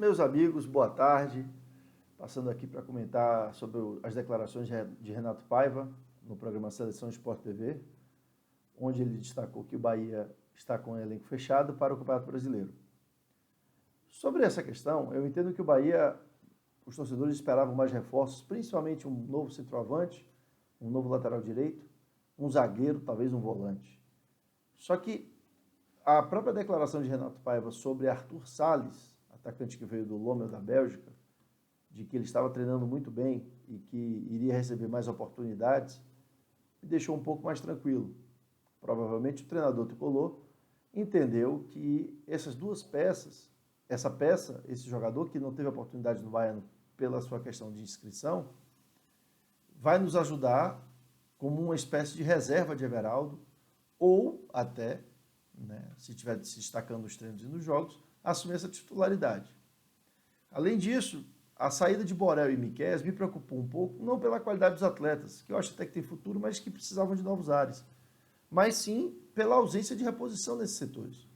Meus amigos, boa tarde. Passando aqui para comentar sobre as declarações de Renato Paiva no programa Seleção Sport TV, onde ele destacou que o Bahia está com o elenco fechado para o Campeonato Brasileiro. Sobre essa questão, eu entendo que o Bahia, os torcedores esperavam mais reforços, principalmente um novo centroavante, um novo lateral direito, um zagueiro, talvez um volante. Só que a própria declaração de Renato Paiva sobre Arthur Salles, atacante que veio do Lommel da Bélgica, de que ele estava treinando muito bem e que iria receber mais oportunidades, me deixou um pouco mais tranquilo. Provavelmente o treinador tricolor entendeu que essas duas peças, esse jogador que não teve oportunidade no Baiano pela sua questão de inscrição, vai nos ajudar como uma espécie de reserva de Everaldo, ou até, se estiver se destacando nos treinos e nos jogos, assumir essa titularidade. Além disso, a saída de Borel e Miqueias me preocupou um pouco, não pela qualidade dos atletas, que eu acho até que tem futuro, mas que precisavam de novos ares, mas sim pela ausência de reposição nesses setores.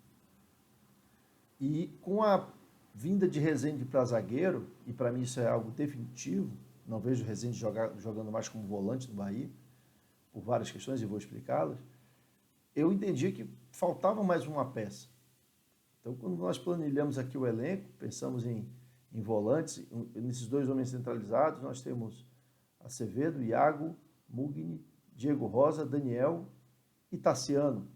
E com a vinda de Rezende para zagueiro, e para mim isso é algo definitivo, não vejo Rezende jogando mais como volante no Bahia, por várias questões, e vou explicá-las, eu entendi que faltava mais uma peça. Então, quando nós planilhamos aqui o elenco, pensamos em volantes, nesses dois homens centralizados, nós temos Acevedo, Iago, Mugni, Diego Rosa, Daniel e Tassiano.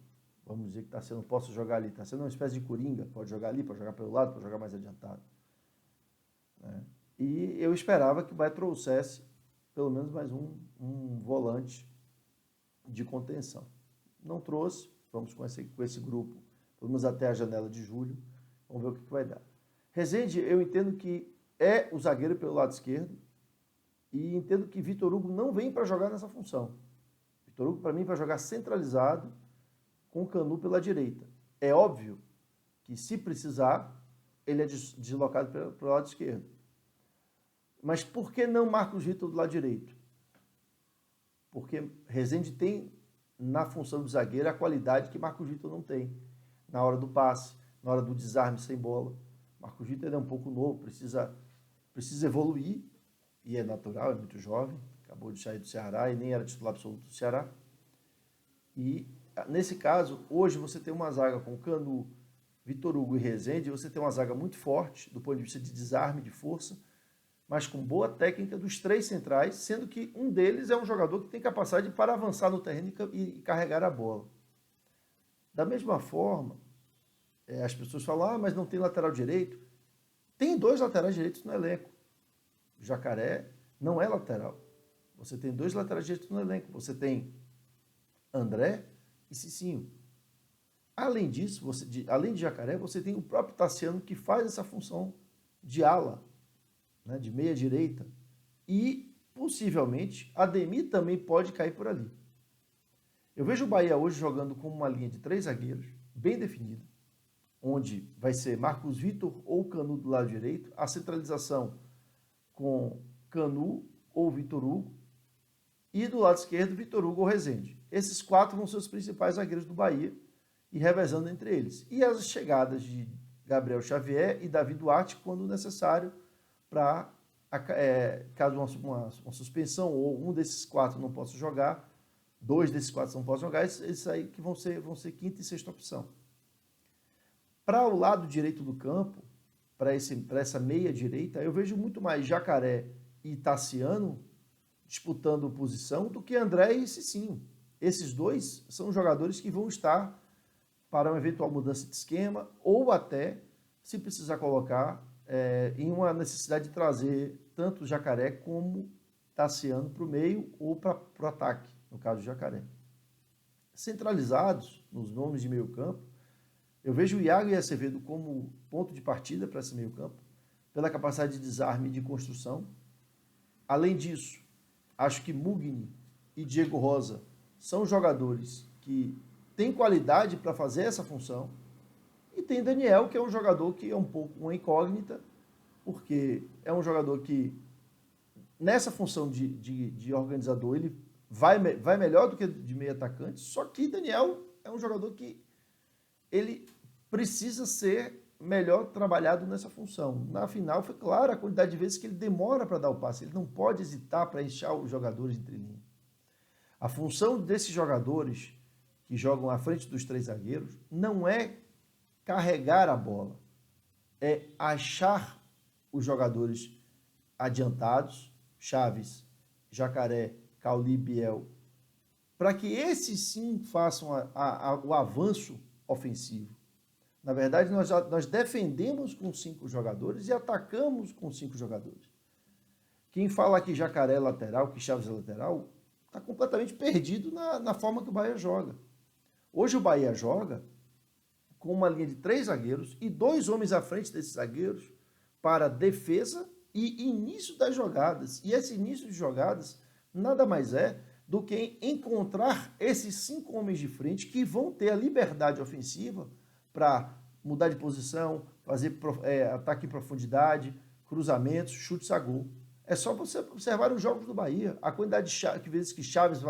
Vamos dizer que Tassiano possa jogar ali. Tassiano é uma espécie de coringa, pode jogar ali, pode jogar pelo lado, pode jogar mais adiantado. E eu esperava que o Bahia trouxesse pelo menos mais um volante de contenção. Não trouxe, vamos com esse grupo, pelo menos até a janela de julho, vamos ver o que vai dar. Rezende, eu entendo que é o zagueiro pelo lado esquerdo e entendo que Vitor Hugo não vem para jogar nessa função. Vitor Hugo, para mim, vai jogar centralizado com o Canu pela direita. É óbvio que, se precisar, ele é deslocado pelo lado esquerdo. Mas por que não Marcos Vitor do lado direito? Porque Rezende tem, na função de zagueiro, a qualidade que Marcos Vitor não tem. Na hora do passe, na hora do desarme sem bola. Marcos Vitor é um pouco novo, precisa evoluir, e é natural, é muito jovem, acabou de sair do Ceará e nem era titular absoluto do Ceará. E, nesse caso, hoje você tem uma zaga com Canu, Vitor Hugo e Rezende, você tem uma zaga muito forte, do ponto de vista de desarme, de força, mas com boa técnica dos três centrais, sendo que um deles é um jogador que tem capacidade para avançar no terreno e carregar a bola. Da mesma forma, as pessoas falam, mas não tem lateral direito. Tem dois laterais direitos no elenco. O Jacaré não é lateral. Você tem dois laterais direitos no elenco. Você tem André e Cicinho. Além disso, além de Jacaré, você tem o próprio Tassiano que faz essa função de ala, de meia direita. E, possivelmente, Ademir também pode cair por ali. Eu vejo o Bahia hoje jogando com uma linha de 3 zagueiros, bem definida, onde vai ser Marcos Vitor ou Canu do lado direito, a centralização com Canu ou Vitor Hugo, e do lado esquerdo, Vitor Hugo ou Rezende. Esses 4 vão ser os principais zagueiros do Bahia, e revezando entre eles. E as chegadas de Gabriel Xavier e Davi Duarte, quando necessário, para, caso uma suspensão ou um desses 4 não possa jogar, 2 desses 4 não possam jogar, esses aí que vão ser quinta e sexta opção. Para o lado direito do campo, para essa meia direita, eu vejo muito mais Jacaré e Tassiano disputando posição do que André e Cicinho. Esses dois são jogadores que vão estar para uma eventual mudança de esquema ou até, se precisar colocar, em uma necessidade de trazer tanto Jacaré como Tassiano para o meio ou para o ataque, no caso do Jacaré. Centralizados nos nomes de meio campo, eu vejo o Iago e Acevedo como ponto de partida para esse meio campo, pela capacidade de desarme e de construção. Além disso, acho que Mugni e Diego Rosa são jogadores que têm qualidade para fazer essa função. E tem Daniel, que é um jogador que é um pouco uma incógnita, porque é um jogador que, nessa função de organizador, ele vai melhor do que de meio atacante, só que Daniel é um jogador que ele precisa ser melhor trabalhado nessa função. Na final, foi clara a quantidade de vezes que ele demora para dar o passe. Ele não pode hesitar para enxar os jogadores entre linha. A função desses jogadores que jogam à frente dos 3 zagueiros não é carregar a bola, é achar os jogadores adiantados, Chaves, Jacaré, Cauli, Biel, para que esses sim façam o avanço ofensivo. Na verdade, nós defendemos com 5 jogadores e atacamos com 5 jogadores. Quem fala que Jacaré é lateral, que Chaves é lateral, está completamente perdido na forma que o Bahia joga. Hoje o Bahia joga com uma linha de 3 zagueiros e 2 homens à frente desses zagueiros para defesa e início das jogadas. E esse início de jogadas nada mais é do que encontrar esses 5 homens de frente que vão ter a liberdade ofensiva para mudar de posição, fazer ataque em profundidade, cruzamentos, chutes a gol. É só você observar os jogos do Bahia, a quantidade de vezes que Chaves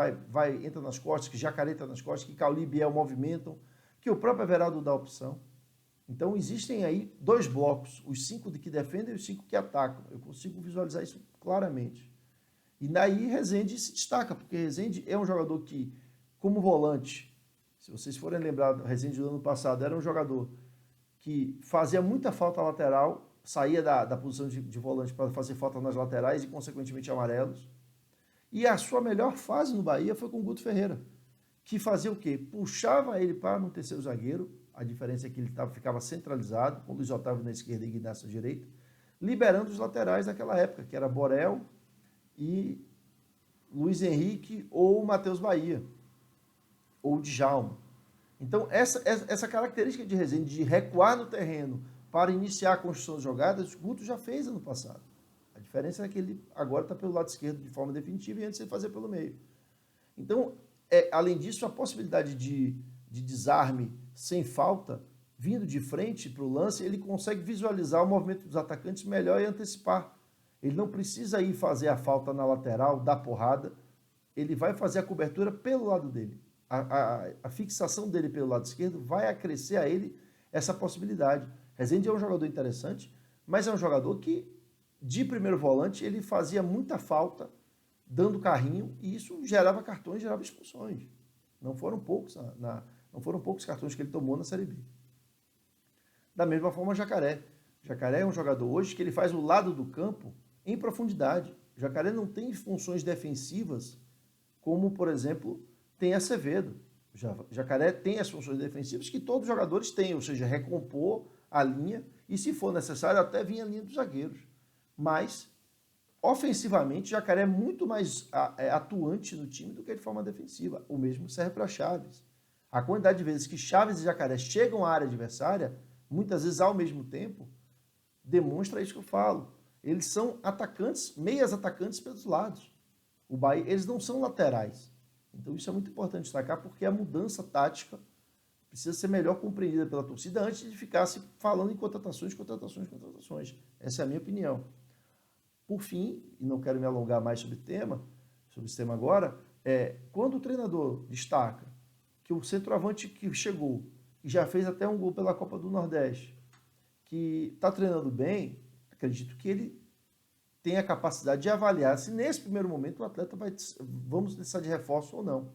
entra nas costas, que Jacaré entra nas costas, que Cauli e Biel movimentam, que o próprio Everaldo dá opção. Então existem aí 2 blocos, os 5 que defendem e os 5 que atacam. Eu consigo visualizar isso claramente. E daí Rezende se destaca, porque Rezende é um jogador que, como volante, se vocês forem lembrar do Rezende do ano passado, era um jogador que fazia muita falta lateral, saía da posição de volante para fazer falta nas laterais e, consequentemente, amarelos. E a sua melhor fase no Bahia foi com o Guto Ferreira, que fazia o quê? Puxava ele para um terceiro zagueiro, a diferença é que ele ficava centralizado, com o Luiz Otávio na esquerda e Ignacio na direita, liberando os laterais naquela época, que era Borel e Luiz Henrique ou Matheus Bahia, ou Djalma. Então, essa característica de Rezende, de recuar no terreno para iniciar a construção de jogadas, o Guto já fez ano passado. A diferença é que ele agora está pelo lado esquerdo de forma definitiva e antes ele fazia pelo meio. Então, além disso, a possibilidade de desarme sem falta, vindo de frente para o lance, ele consegue visualizar o movimento dos atacantes melhor e antecipar. Ele não precisa ir fazer a falta na lateral, dar porrada, ele vai fazer a cobertura pelo lado dele. A fixação dele pelo lado esquerdo vai acrescer a ele essa possibilidade. Rezende é um jogador interessante, mas é um jogador que, de primeiro volante, ele fazia muita falta, dando carrinho, e isso gerava cartões, gerava expulsões. Não foram poucos cartões que ele tomou na Série B. Da mesma forma, Jacaré. Jacaré é um jogador hoje que ele faz o lado do campo em profundidade. Jacaré não tem funções defensivas como, por exemplo, tem Acevedo. Jacaré tem as funções defensivas que todos os jogadores têm, ou seja, recompor a linha e, se for necessário, até vir a linha dos zagueiros. Mas, ofensivamente, Jacaré é muito mais atuante no time do que de forma defensiva. O mesmo serve para Chaves. A quantidade de vezes que Chaves e Jacaré chegam à área adversária, muitas vezes ao mesmo tempo, demonstra isso que eu falo. Eles são atacantes, meias atacantes pelos lados. O Bahia, eles não são laterais. Então isso é muito importante destacar, porque a mudança tática precisa ser melhor compreendida pela torcida antes de ficar se falando em contratações. Essa é a minha opinião. Por fim, e não quero me alongar mais sobre esse tema agora, quando o treinador destaca que o centroavante que chegou e já fez até um gol pela Copa do Nordeste, que está treinando bem, acredito que ele tem a capacidade de avaliar se nesse primeiro momento o atleta vamos precisar de reforço ou não.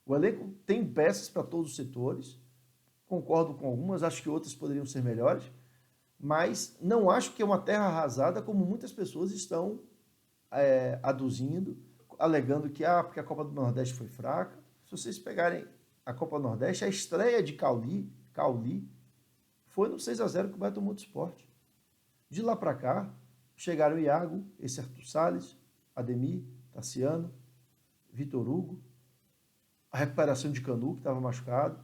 O elenco tem peças para todos os setores, concordo com algumas, acho que outras poderiam ser melhores, mas não acho que é uma terra arrasada como muitas pessoas estão aduzindo, alegando que porque a Copa do Nordeste foi fraca. Se vocês pegarem a Copa do Nordeste, a estreia de Cauli foi no 6-0 que o Bahia tomou do Sport. De lá para cá, chegaram Iago, esse Arthur Salles, Ademir, Tassiano, Vitor Hugo, a recuperação de Canu, que estava machucado.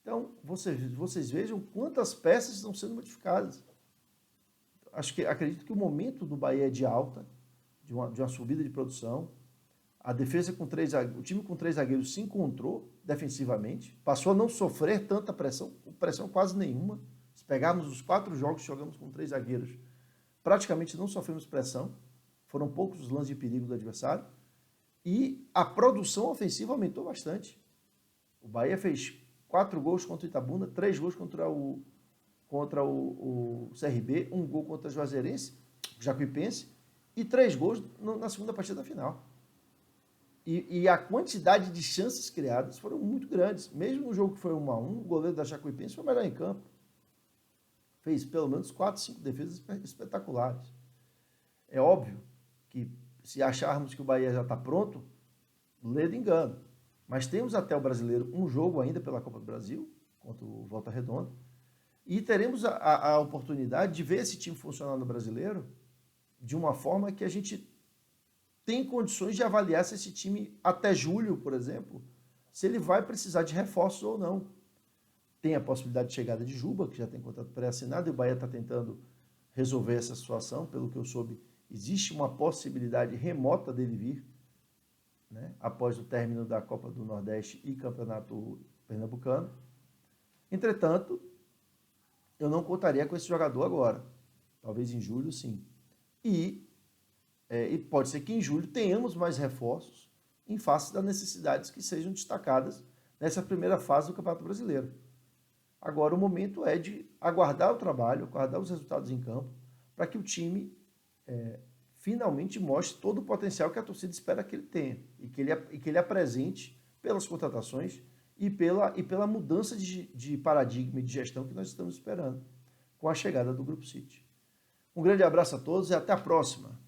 Então, vocês vejam quantas peças estão sendo modificadas. Acredito que o momento do Bahia é de alta, de uma subida de produção. A defesa o time com 3 zagueiros se encontrou defensivamente, passou a não sofrer tanta pressão quase nenhuma. Se pegarmos os 4 jogos que jogamos com 3 zagueiros, praticamente não sofremos pressão, foram poucos os lances de perigo do adversário, e a produção ofensiva aumentou bastante. O Bahia fez 4 gols contra o Itabuna, 3 gols contra o contra o CRB, 1 gol contra o Juazeirense, Jacuipense, e 3 gols na segunda partida da final. E a quantidade de chances criadas foram muito grandes. Mesmo no jogo que foi 1-1, o goleiro da Jacuipense foi o melhor em campo. Fez pelo menos 4, 5 defesas espetaculares. É óbvio que se acharmos que o Bahia já está pronto, ledo engano. Mas temos até o Brasileiro um jogo ainda pela Copa do Brasil, contra o Volta Redonda, e teremos a oportunidade de ver esse time funcionar no Brasileiro de uma forma que a gente tem condições de avaliar se esse time, até julho, por exemplo, se ele vai precisar de reforços ou não. Tem a possibilidade de chegada de Juba, que já tem contrato pré-assinado, e o Bahia está tentando resolver essa situação. Pelo que eu soube, existe uma possibilidade remota dele vir, né, após o término da Copa do Nordeste e Campeonato Pernambucano. Entretanto, eu não contaria com esse jogador agora. Talvez em julho, sim. E pode ser que em julho tenhamos mais reforços em face das necessidades que sejam destacadas nessa primeira fase do Campeonato Brasileiro. Agora, o momento é de aguardar o trabalho, aguardar os resultados em campo, para que o time finalmente mostre todo o potencial que a torcida espera que ele tenha e que ele apresente pelas contratações e pela mudança de paradigma e de gestão que nós estamos esperando com a chegada do Grupo City. Um grande abraço a todos e até a próxima!